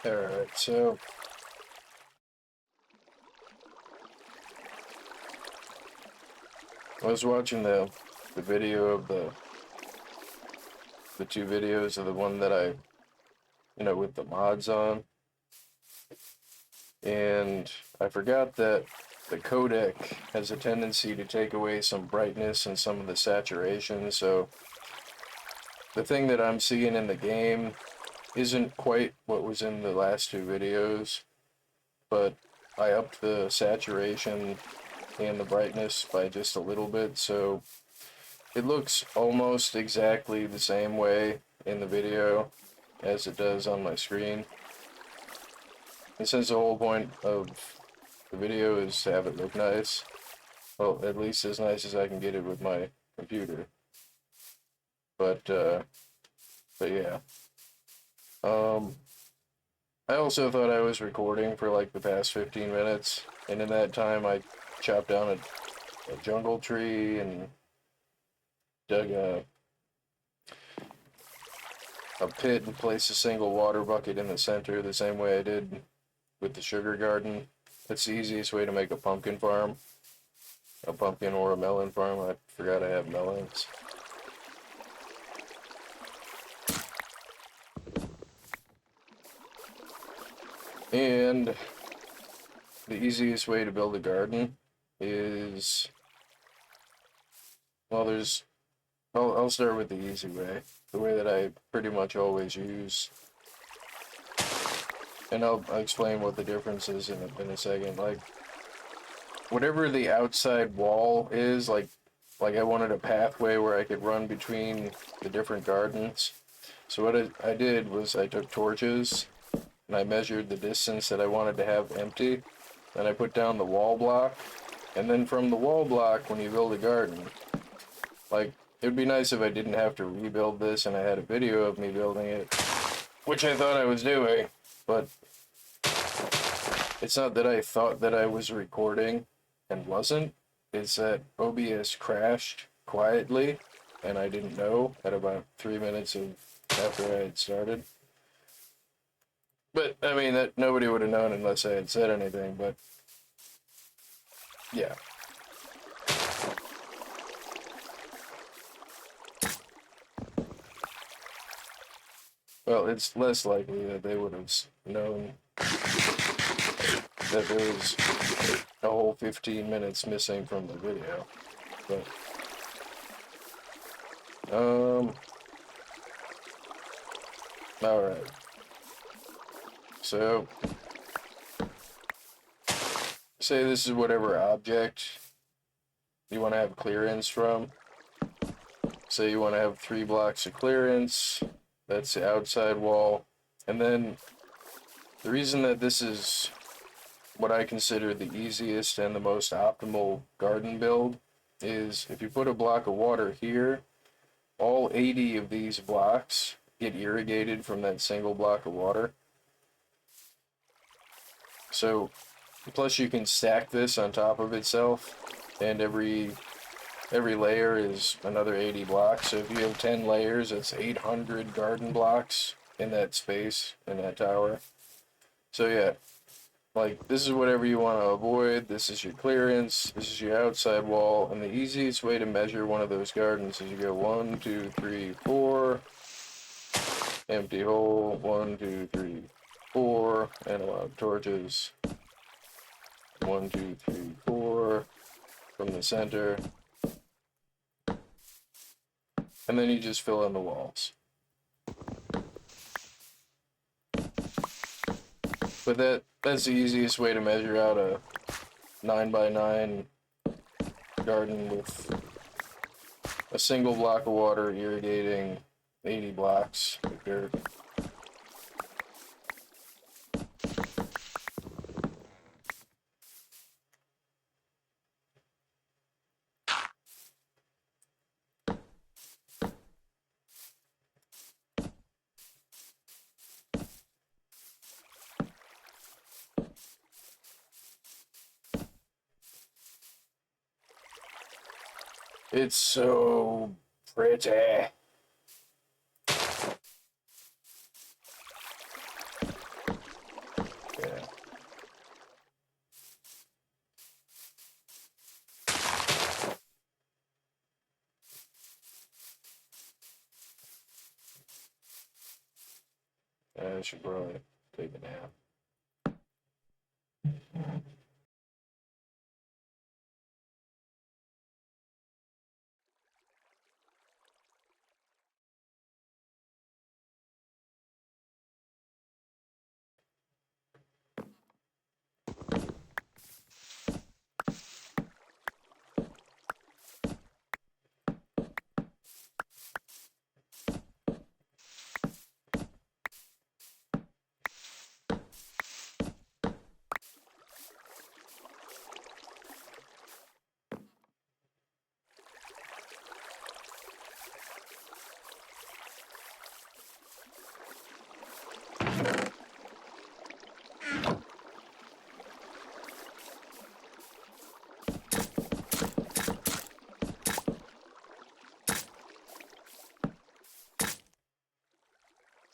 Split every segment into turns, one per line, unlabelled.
Alright, so I was watching the video of the two videos of the one that with the mods on, and I forgot that the codec has a tendency to take away some brightness and some of the saturation, so the thing that I'm seeing in the game isn't quite what was in the last two videos, but I upped the saturation and the brightness by just a little bit, so it looks almost exactly the same way in the video as it does on my screen. And since the whole point of the video is to have it look nice, well, at least as nice as I can get it with my computer. But yeah. I also thought I was recording for like the past 15 minutes, and in that time I chopped down a jungle tree and dug a pit and placed a single water bucket in the center the same way I did with the sugar garden. That's the easiest way to make a pumpkin farm. A pumpkin or a melon farm. I forgot I have melons. And the easiest way to build a garden is, well, I'll start with the easy way. The way that I pretty much always use. And I'll explain what the difference is in a second. Like, whatever the outside wall is, like I wanted a pathway where I could run between the different gardens. So what I did was I took torches and I measured the distance that I wanted to have empty. Then I put down the wall block. And then from the wall block, when you build a garden, like, it would be nice if I didn't have to rebuild this and I had a video of me building it, which I thought I was doing, but it's not that I thought that I was recording and wasn't. It's that OBS crashed quietly, and I didn't know at about 3 minutes after I had started. But, I mean, that nobody would have known unless I had said anything, but yeah. Well, it's less likely that they would have known that there was a whole 15 minutes missing from the video. But, alright. So, say this is whatever object you want to have clearance from. Say you want to have 3 blocks of clearance. That's the outside wall. And then the reason that this is what I consider the easiest and the most optimal garden build is if you put a block of water here, all 80 of these blocks get irrigated from that single block of water. So, plus you can stack this on top of itself, and every layer is another 80 blocks. So if you have 10 layers, that's 800 garden blocks in that space, in that tower. So yeah, like, this is whatever you want to avoid. This is your clearance. This is your outside wall. And the easiest way to measure one of those gardens is you go 1, 2, 3, 4. Empty hole. 1, 2, 3, 4. And a lot of torches. 1, 2, 3, 4. From the center. And then you just fill in the walls. But that's the easiest way to measure out a 9x9 garden with a single block of water irrigating 80 blocks of dirt. It's so pretty. I should probably take a nap.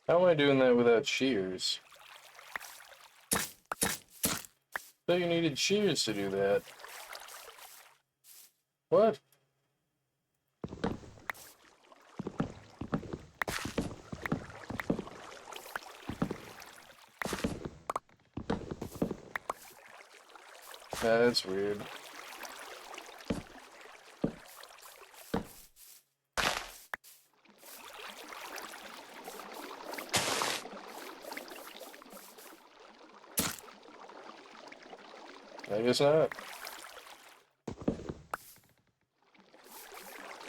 How am I doing that without shears? I thought you needed shears to do that. What? That's weird. I guess not.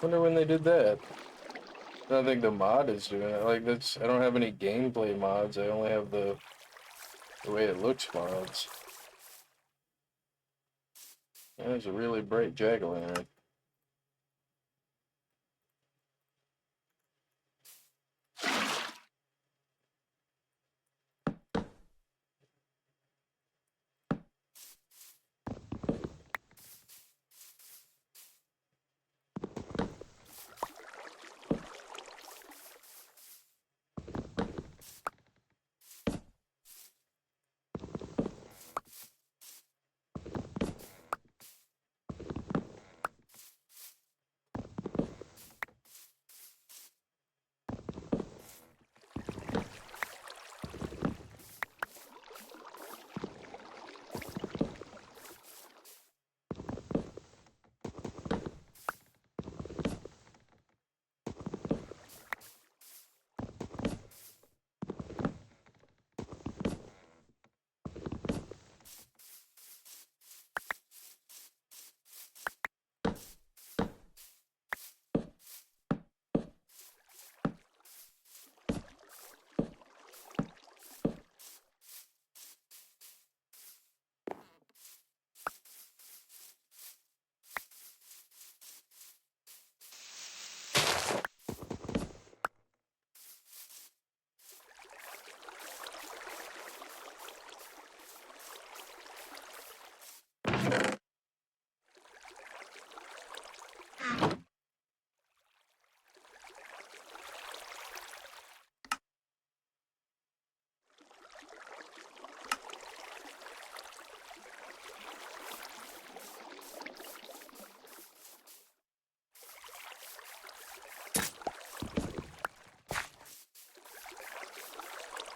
Wonder when they did that. I don't think the mod is doing it. Like, that's, I don't have any gameplay mods. I only have the way it looks mods. There's a really bright jack-o'-lantern.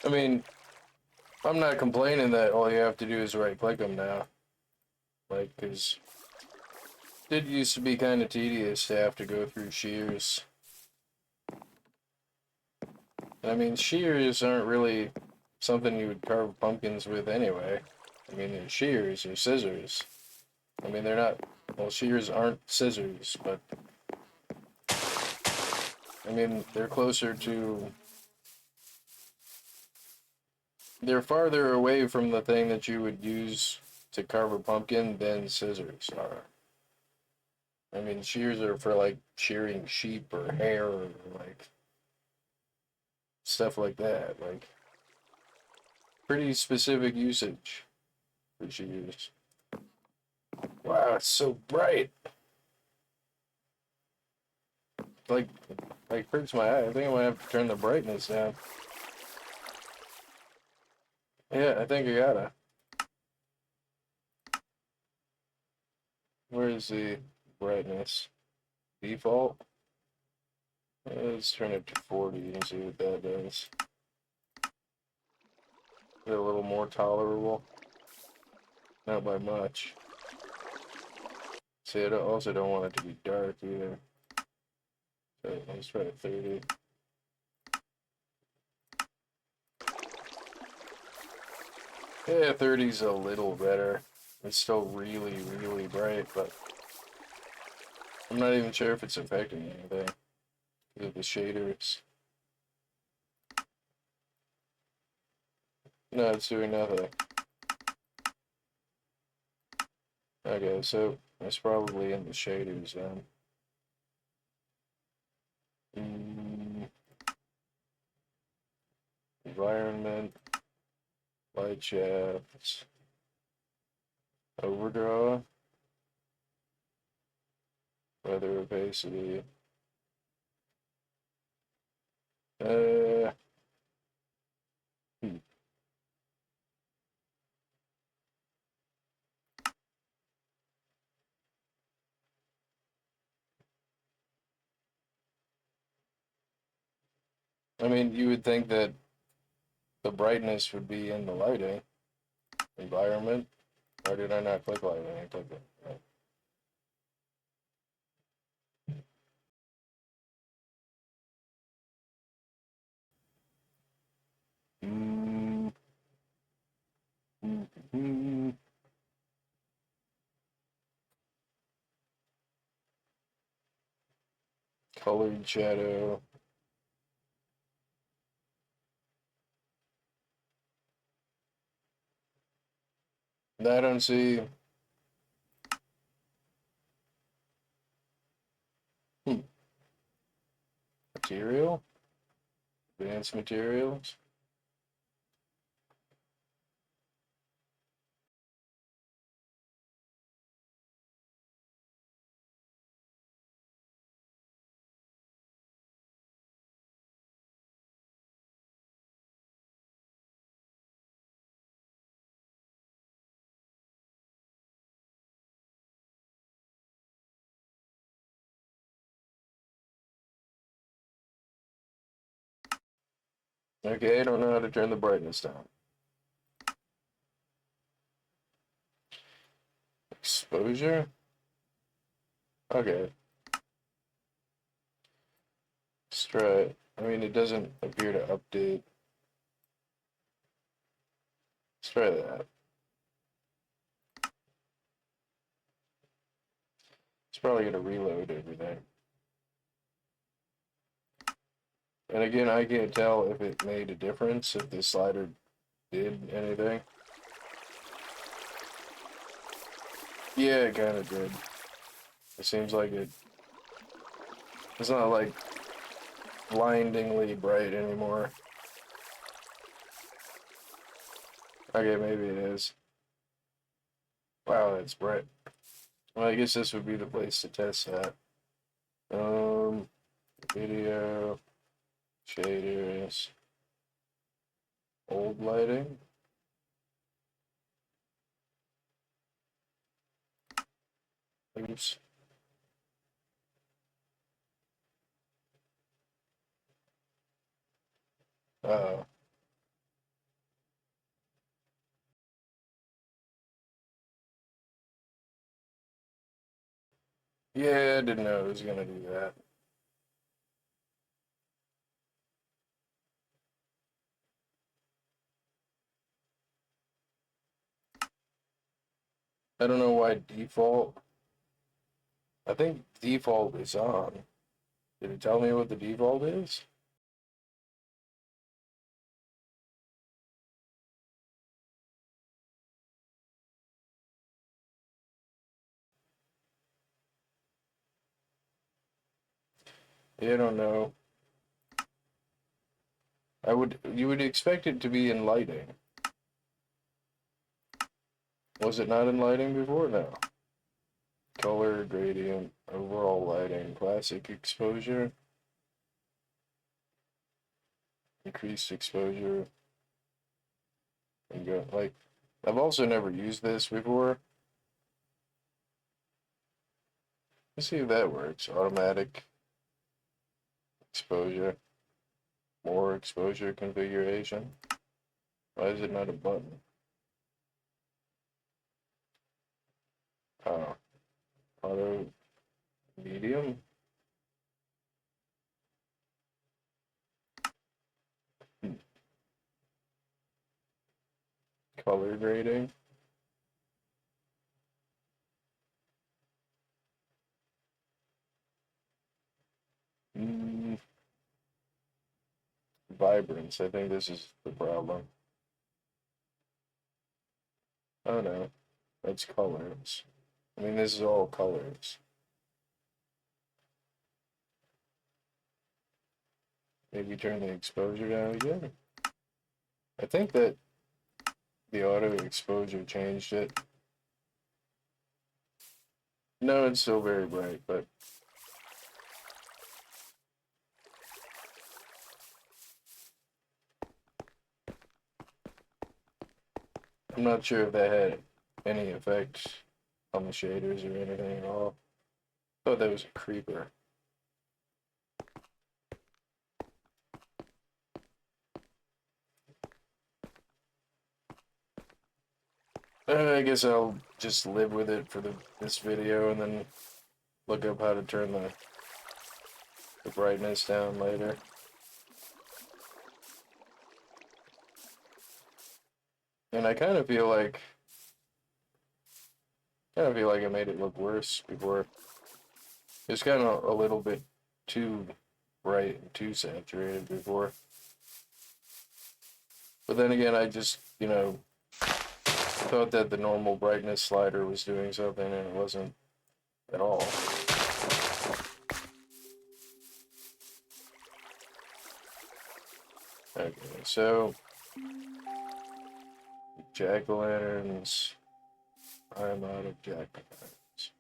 I mean, I'm not complaining that all you have to do is right-click them now. Like, because it did used to be kind of tedious to have to go through shears. And I mean, shears aren't really something you would carve pumpkins with anyway. I mean, they're shears or scissors. I mean, they're not, well, shears aren't scissors, but I mean, they're closer to, they're farther away from the thing that you would use to carve a pumpkin than scissors are. I mean, shears are for like shearing sheep or hair or like stuff like that. Like, pretty specific usage for shears. Wow, it's so bright. Like, hurts my eye. I think I might have to turn the brightness down. Yeah, I think I gotta. Where is the brightness? Default? Let's turn it to 40 and see what that does. a little more tolerable. Not by much. See, I also don't want it to be dark either. So let's try 30. Yeah, 30's a little better. It's still really, really bright, but I'm not even sure if it's affecting anything because of the shaders. No, it's doing nothing. Okay, so it's probably in the shaders then. Environment, light shafts, overdraw, weather opacity. Uh, hmm. I mean, you would think that the brightness would be in the lighting. Environment. Why did I not click lighting? I clicked it. Right. Mm, mm. Colored shadow. I don't see. Hmm. Material. Advanced materials. Okay, I don't know how to turn the brightness down. Exposure. Okay, let's try it. I mean, it doesn't appear to update. Let's try that. It's probably gonna reload everything. And again, I can't tell if it made a difference, if the slider did anything. Yeah, it kind of did. It seems like it. It's not like blindingly bright anymore. Okay, maybe it is. Wow, that's bright. Well, I guess this would be the place to test that. Um, video, shaders, old lighting. Oops. Oh. Yeah, I didn't know it was gonna do that. I don't know why default. I think default is on. Did it tell me what the default is? Yeah, I don't know. You would expect it to be in lighting. Was it not in lighting before? No. Color, gradient, overall lighting, classic exposure, increased exposure, and go, like, I've also never used this before. Let's see if that works. Automatic exposure, more exposure configuration. Why is it not a button? Oh, auto medium? Color grading? Mm, vibrance. I think this is the problem. Oh no, that's colors. I mean, this is all colors. Maybe turn the exposure down again. I think that the auto exposure changed it. No, it's still very bright, but I'm not sure if that had any effect on the shaders or anything at all. I thought that was a creeper. I guess I'll just live with it for this video and then look up how to turn the brightness down later. And I kind of feel like I made it look worse before. It's kind of a little bit too bright and too saturated before. But then again, I just, thought that the normal brightness slider was doing something and it wasn't at all. Okay, so jack-o'-lanterns. I'm out of jack-o'-lanterns.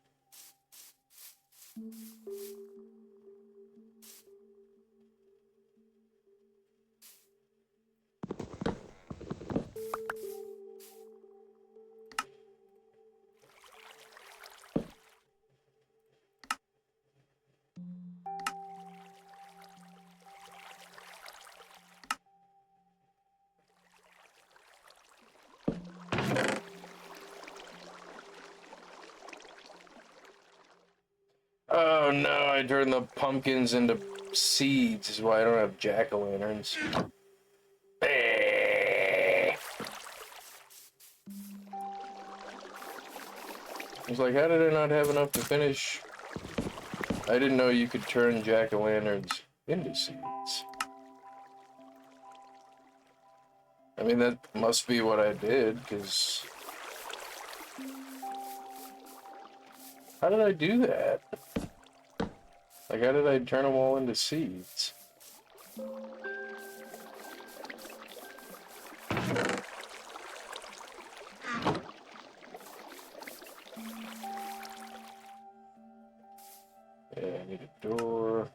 Oh no, I turned the pumpkins into seeds, is why I don't have jack-o'-lanterns. I was like, how did I not have enough to finish? I didn't know you could turn jack-o'-lanterns into seeds. I mean, that must be what I did, because... How did I do that? Like, how did I turn them all into seeds? Yeah, I need a door.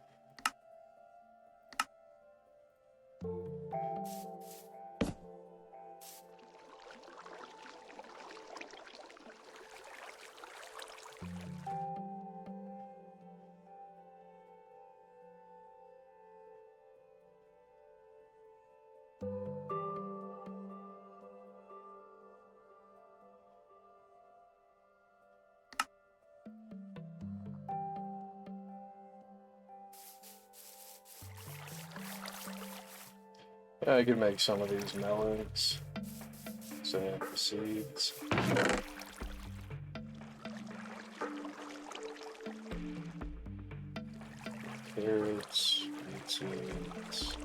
Yeah, I could make some of these melons. So I have the seeds. Carrots, wheat seeds.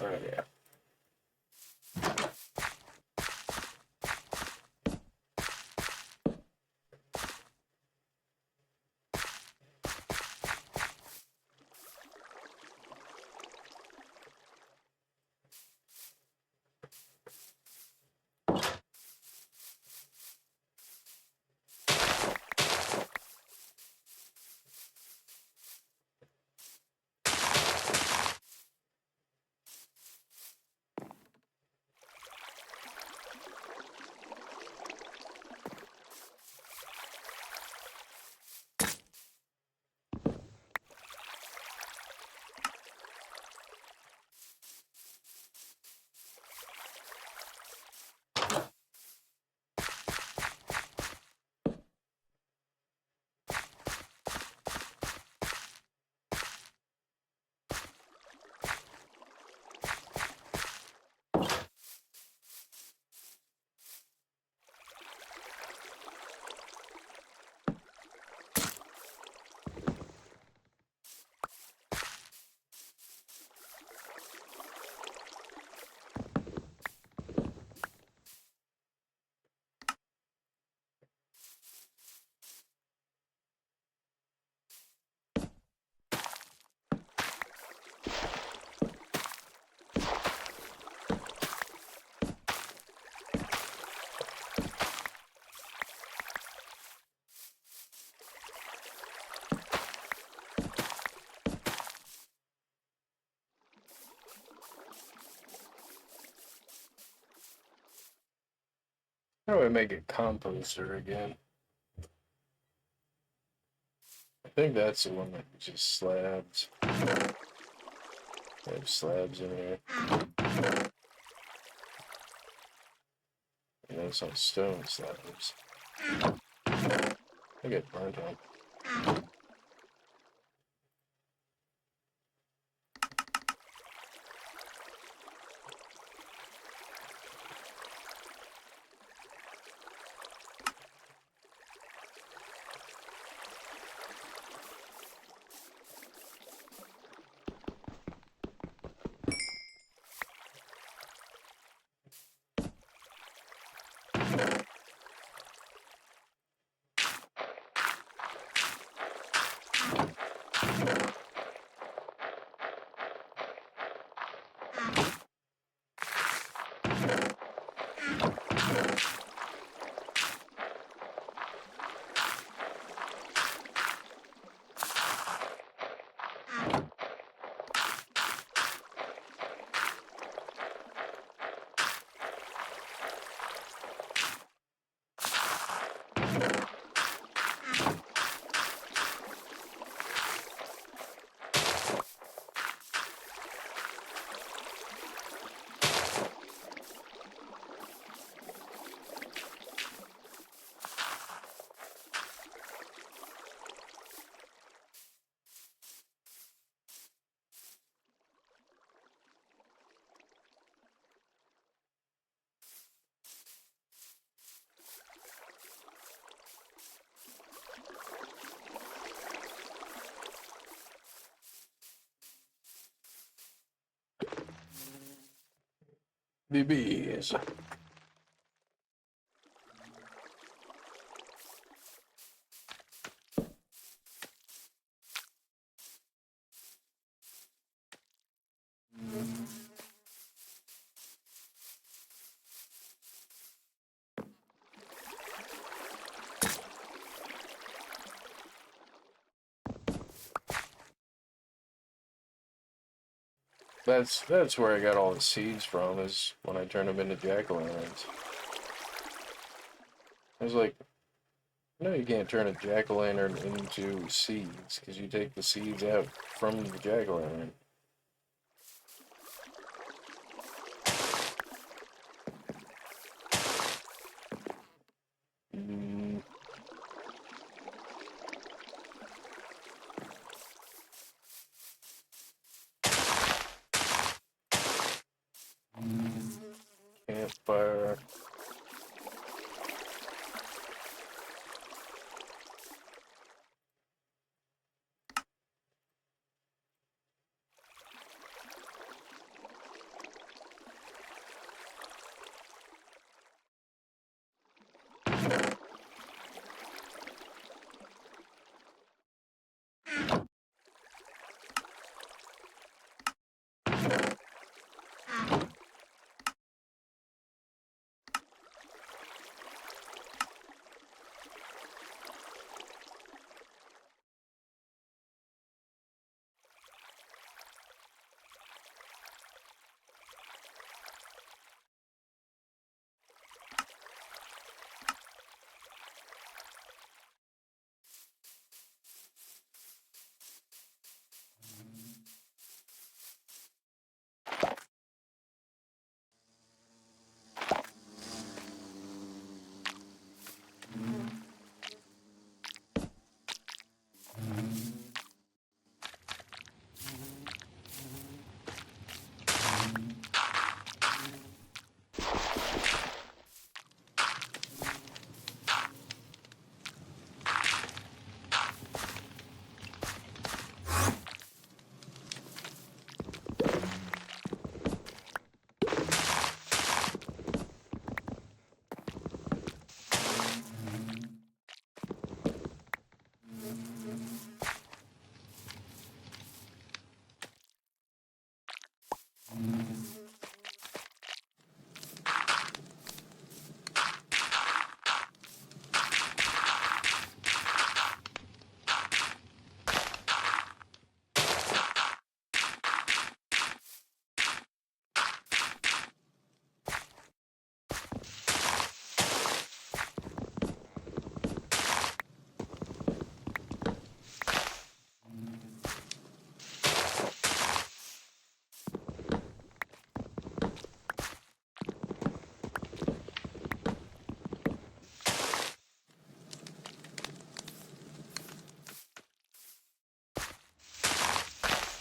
Oh, yeah. How do I make a composter again? I think that's the one that just slabs. I have slabs in here. And then some stone slabs. I get burnt on. The bees. That's where I got all the seeds from, is when I turned them into jack-o'-lanterns. I was like, no, you can't turn a jack-o'-lantern into seeds, because you take the seeds out from the jack-o'-lantern.